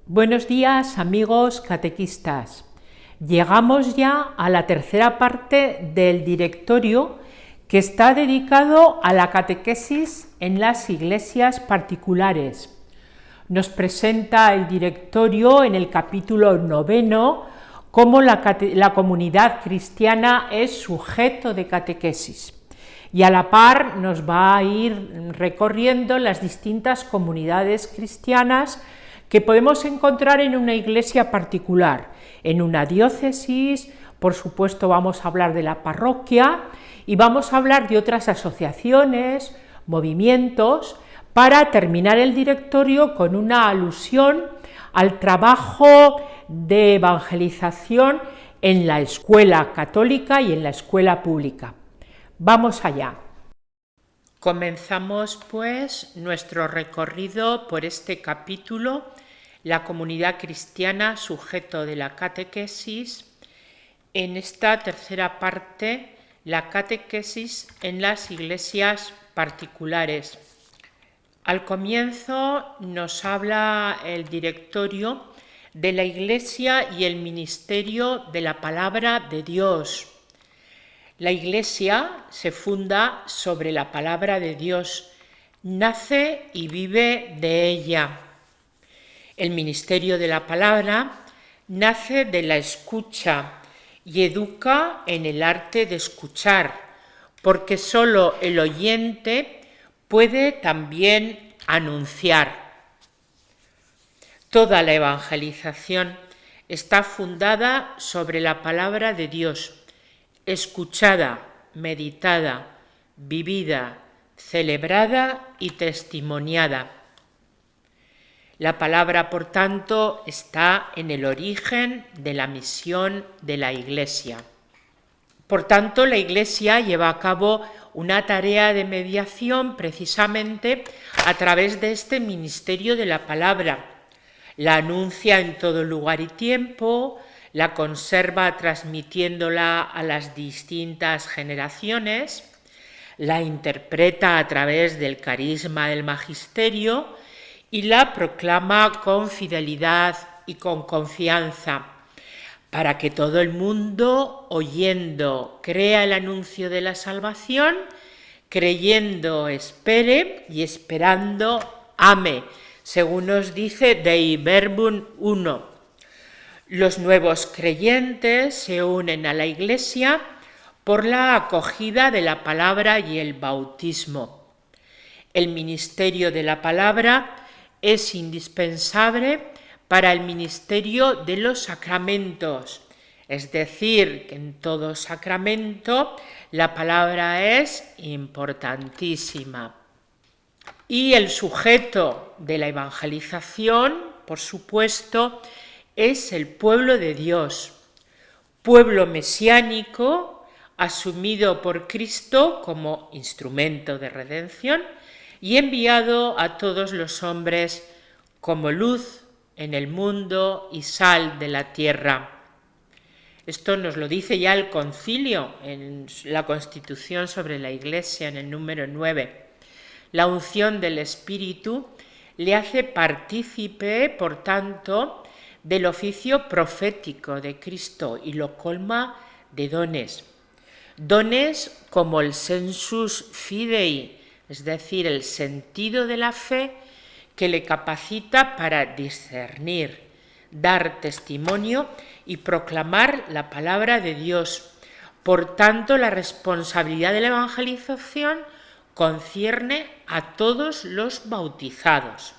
Buenos días, amigos catequistas. Llegamos ya a la tercera parte del directorio que está dedicado a la catequesis en las iglesias particulares. Nos presenta el directorio en el capítulo 9 cómo la comunidad cristiana es sujeto de catequesis. Y a la par nos va a ir recorriendo las distintas comunidades cristianas que podemos encontrar en una iglesia particular, en una diócesis. Por supuesto vamos a hablar de la parroquia y vamos a hablar de otras asociaciones, movimientos, para terminar el directorio con una alusión al trabajo de evangelización en la escuela católica y en la escuela pública. Vamos allá. Comenzamos pues nuestro recorrido por este capítulo, la comunidad cristiana sujeto de la catequesis. En esta tercera parte, la catequesis en las iglesias particulares. Al comienzo nos habla el directorio de la iglesia y el ministerio de la palabra de Dios. La iglesia se funda sobre la palabra de Dios, nace y vive de ella. El ministerio de la palabra nace de la escucha y educa en el arte de escuchar, porque solo el oyente puede también anunciar. Toda la evangelización está fundada sobre la palabra de Dios, escuchada, meditada, vivida, celebrada y testimoniada. La palabra, por tanto, está en el origen de la misión de la Iglesia. Por tanto, la Iglesia lleva a cabo una tarea de mediación precisamente a través de este ministerio de la palabra. La anuncia en todo lugar y tiempo, la conserva transmitiéndola a las distintas generaciones, la interpreta a través del carisma del magisterio y la proclama con fidelidad y con confianza, para que todo el mundo, oyendo, crea el anuncio de la salvación, creyendo, espere y esperando, ame, según nos dice Dei Verbum 1. Los nuevos creyentes se unen a la Iglesia por la acogida de la palabra y el bautismo. El ministerio de la palabra es indispensable para el ministerio de los sacramentos, es decir, que en todo sacramento la palabra es importantísima. Y el sujeto de la evangelización, por supuesto, es el pueblo de Dios, pueblo mesiánico asumido por Cristo como instrumento de redención y enviado a todos los hombres como luz en el mundo y sal de la tierra. Esto nos lo dice ya el concilio en la Constitución sobre la Iglesia, en el número 9. La unción del Espíritu le hace partícipe, por tanto, del oficio profético de Cristo y lo colma de dones. Dones como el sensus fidei, es decir, el sentido de la fe que le capacita para discernir, dar testimonio y proclamar la palabra de Dios. Por tanto, la responsabilidad de la evangelización concierne a todos los bautizados.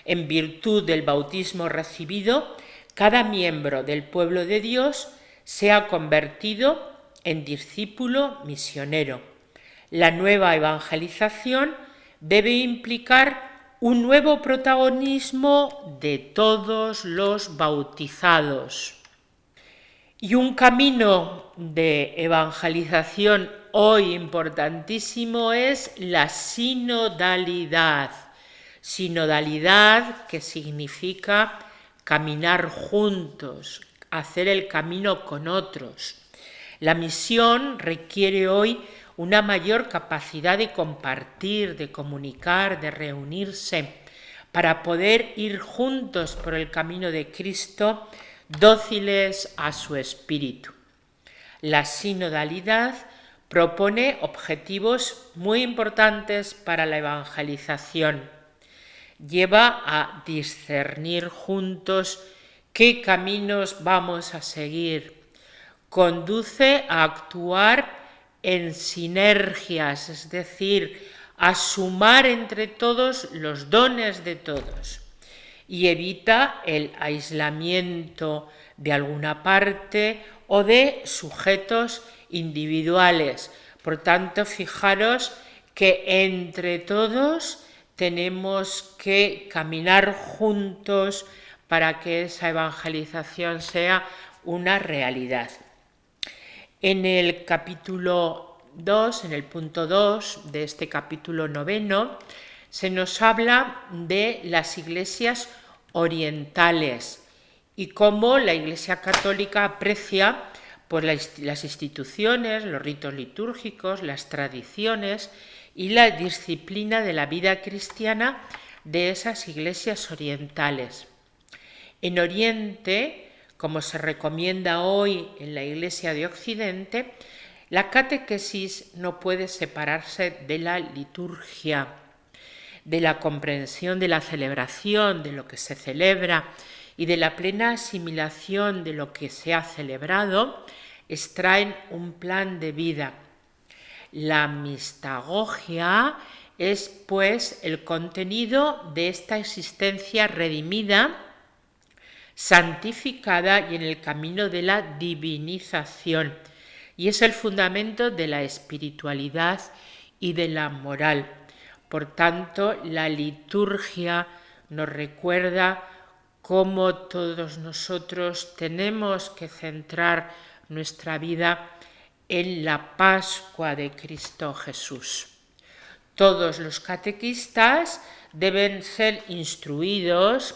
En virtud del bautismo recibido, cada miembro del pueblo de Dios se ha convertido en discípulo misionero. La nueva evangelización debe implicar un nuevo protagonismo de todos los bautizados. Y un camino de evangelización hoy importantísimo es la sinodalidad. Sinodalidad que significa caminar juntos, hacer el camino con otros. La misión requiere hoy una mayor capacidad de compartir, de comunicar, de reunirse, para poder ir juntos por el camino de Cristo, dóciles a su espíritu. La sinodalidad propone objetivos muy importantes para la evangelización. Lleva a discernir juntos qué caminos vamos a seguir. Conduce a actuar en sinergias, es decir, a sumar entre todos los dones de todos, y evita el aislamiento de alguna parte o de sujetos individuales. Por tanto, fijaros que entre todos tenemos que caminar juntos para que esa evangelización sea una realidad. En el capítulo 2, en el punto 2 de este capítulo 9, se nos habla de las iglesias orientales y cómo la Iglesia Católica aprecia pues, las instituciones, los ritos litúrgicos, las tradiciones y la disciplina de la vida cristiana de esas iglesias orientales. En Oriente, como se recomienda hoy en la Iglesia de Occidente, la catequesis no puede separarse de la liturgia, de la comprensión de la celebración, de lo que se celebra y de la plena asimilación de lo que se ha celebrado, extraen un plan de vida. La mistagogia es, pues, el contenido de esta existencia redimida, santificada y en el camino de la divinización, y es el fundamento de la espiritualidad y de la moral. Por tanto, la liturgia nos recuerda cómo todos nosotros tenemos que centrar nuestra vida en la Pascua de Cristo Jesús. Todos los catequistas deben ser instruidos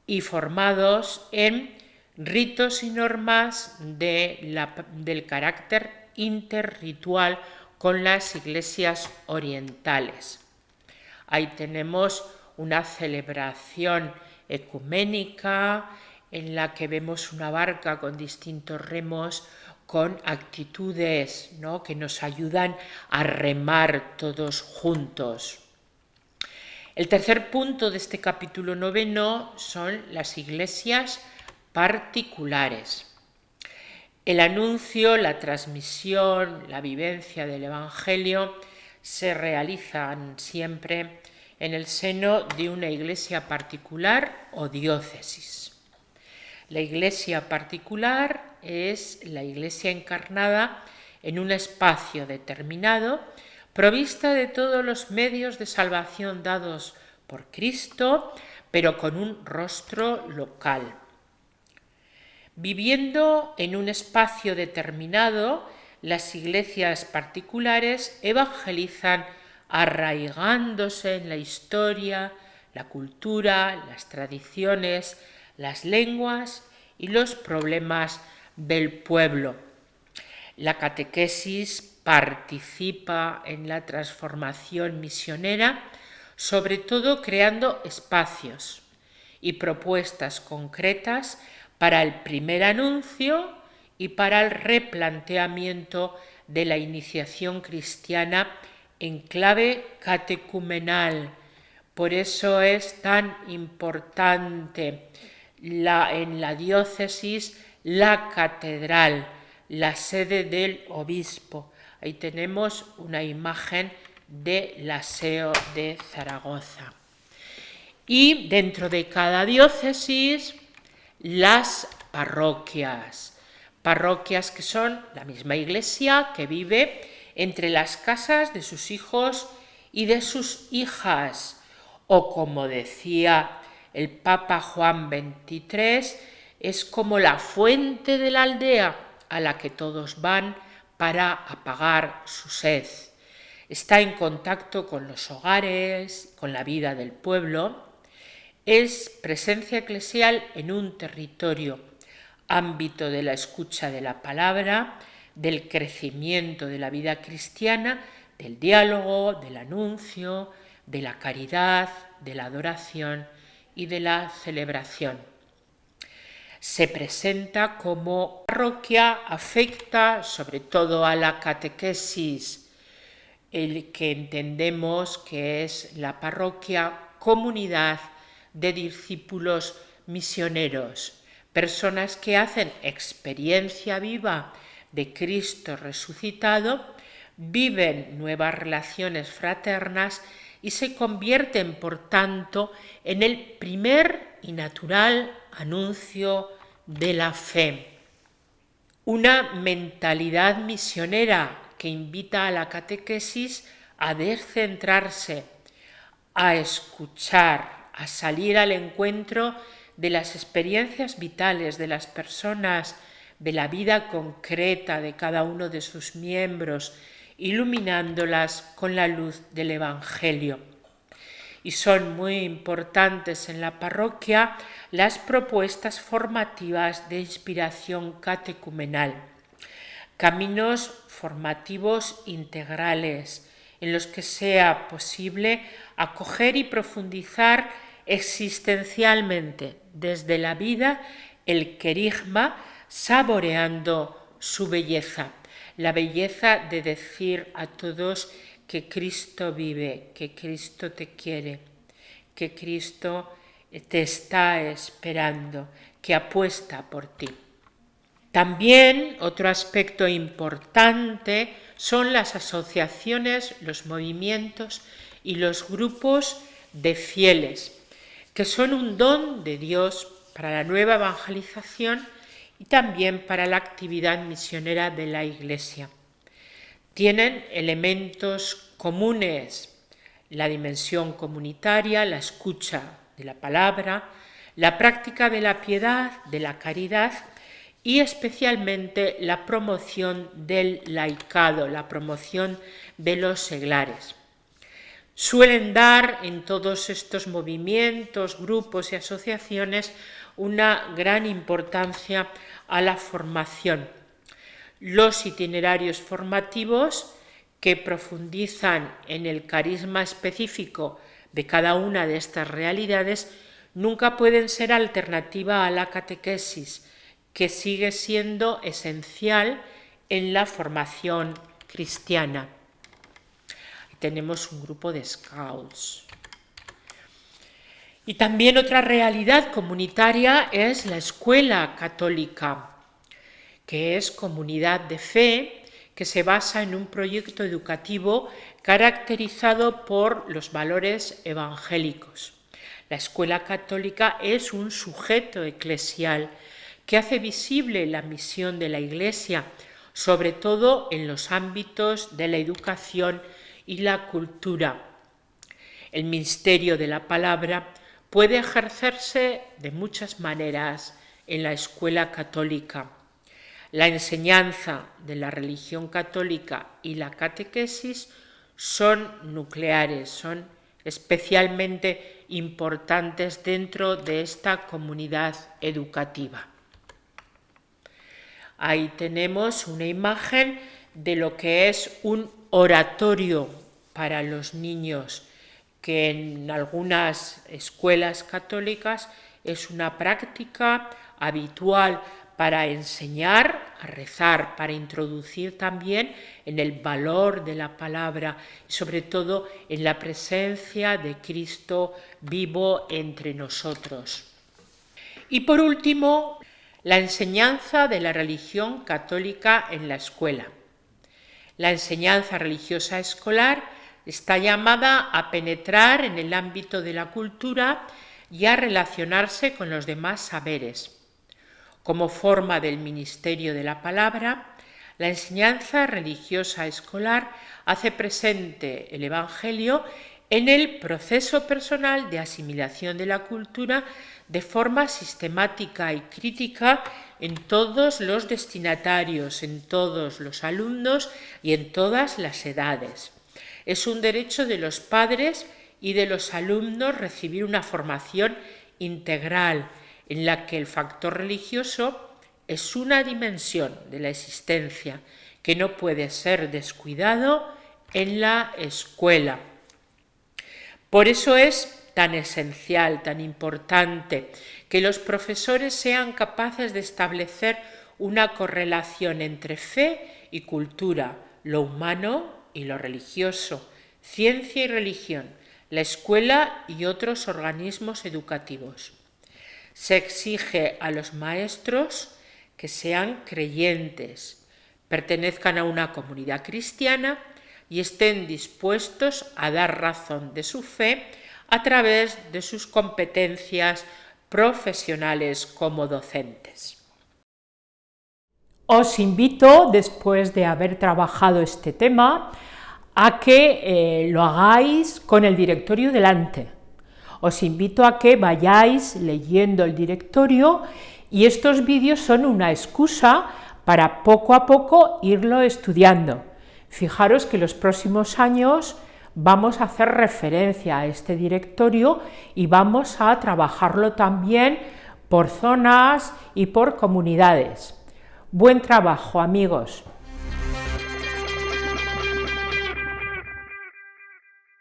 y formados en ritos y normas del carácter interritual con las iglesias orientales. Ahí tenemos una celebración ecuménica en la que vemos una barca con distintos remos, con actitudes, ¿no?, que nos ayudan a remar todos juntos. El tercer punto de este capítulo 9 son las iglesias particulares. El anuncio, la transmisión, la vivencia del Evangelio se realizan siempre en el seno de una iglesia particular o diócesis. La iglesia particular es la iglesia encarnada en un espacio determinado, provista de todos los medios de salvación dados por Cristo, pero con un rostro local. Viviendo en un espacio determinado, las iglesias particulares evangelizan arraigándose en la historia, la cultura, las tradiciones, las lenguas y los problemas del pueblo. La catequesis participa en la transformación misionera, sobre todo creando espacios y propuestas concretas para el primer anuncio y para el replanteamiento de la iniciación cristiana en clave catecumenal. Por eso es tan importante en la diócesis la catedral, la sede del obispo. Ahí tenemos una imagen de la SEO de Zaragoza. Y dentro de cada diócesis, las parroquias. Parroquias que son la misma iglesia que vive entre las casas de sus hijos y de sus hijas. O como decía el Papa Juan XXIII, es como la fuente de la aldea a la que todos van para apagar su sed. Está en contacto con los hogares, con la vida del pueblo. Es presencia eclesial en un territorio, ámbito de la escucha de la palabra, del crecimiento de la vida cristiana, del diálogo, del anuncio, de la caridad, de la adoración y de la celebración. Se presenta como parroquia afecta sobre todo a la catequesis, el que entendemos que es la parroquia comunidad de discípulos misioneros, personas que hacen experiencia viva de Cristo resucitado, viven nuevas relaciones fraternas y se convierten, por tanto, en el primer y natural anuncio de la fe. Una mentalidad misionera que invita a la catequesis a descentrarse, a escuchar, a salir al encuentro de las experiencias vitales de las personas, de la vida concreta de cada uno de sus miembros, iluminándolas con la luz del Evangelio. Y son muy importantes en la parroquia las propuestas formativas de inspiración catecumenal, caminos formativos integrales en los que sea posible acoger y profundizar existencialmente desde la vida el querigma, saboreando su belleza, la belleza de decir a todos que Cristo vive, que Cristo te quiere, que Cristo te está esperando, que apuesta por ti. También otro aspecto importante son las asociaciones, los movimientos y los grupos de fieles, que son un don de Dios para la nueva evangelización y también para la actividad misionera de la Iglesia. Tienen elementos comunes, la dimensión comunitaria, la escucha de la palabra, la práctica de la piedad, de la caridad y especialmente la promoción del laicado, la promoción de los seglares. Suelen dar en todos estos movimientos, grupos y asociaciones una gran importancia a la formación. Los itinerarios formativos que profundizan en el carisma específico de cada una de estas realidades nunca pueden ser alternativa a la catequesis, que sigue siendo esencial en la formación cristiana. Tenemos un grupo de scouts. Y también otra realidad comunitaria es la escuela católica, que es comunidad de fe que se basa en un proyecto educativo caracterizado por los valores evangélicos. La escuela católica es un sujeto eclesial que hace visible la misión de la Iglesia, sobre todo en los ámbitos de la educación y la cultura. El ministerio de la palabra puede ejercerse de muchas maneras en la escuela católica. La enseñanza de la religión católica y la catequesis son nucleares, son especialmente importantes dentro de esta comunidad educativa. Ahí tenemos una imagen de lo que es un oratorio para los niños, que en algunas escuelas católicas es una práctica habitual para enseñar a rezar, para introducir también en el valor de la palabra y sobre todo en la presencia de Cristo vivo entre nosotros. Y por último, la enseñanza de la religión católica en la escuela. La enseñanza religiosa escolar está llamada a penetrar en el ámbito de la cultura y a relacionarse con los demás saberes. Como forma del ministerio de la palabra, la enseñanza religiosa escolar hace presente el Evangelio en el proceso personal de asimilación de la cultura de forma sistemática y crítica en todos los destinatarios, en todos los alumnos y en todas las edades. Es un derecho de los padres y de los alumnos recibir una formación integral en la que el factor religioso es una dimensión de la existencia que no puede ser descuidado en la escuela. Por eso es tan esencial, tan importante, que los profesores sean capaces de establecer una correlación entre fe y cultura, lo humano y lo religioso, ciencia y religión, la escuela y otros organismos educativos. Se exige a los maestros que sean creyentes, pertenezcan a una comunidad cristiana y estén dispuestos a dar razón de su fe a través de sus competencias profesionales como docentes. Os invito, después de haber trabajado este tema, a que lo hagáis con el directorio delante. Os invito a que vayáis leyendo el directorio y estos vídeos son una excusa para poco a poco irlo estudiando. Fijaros que los próximos años vamos a hacer referencia a este directorio y vamos a trabajarlo también por zonas y por comunidades. Buen trabajo, amigos.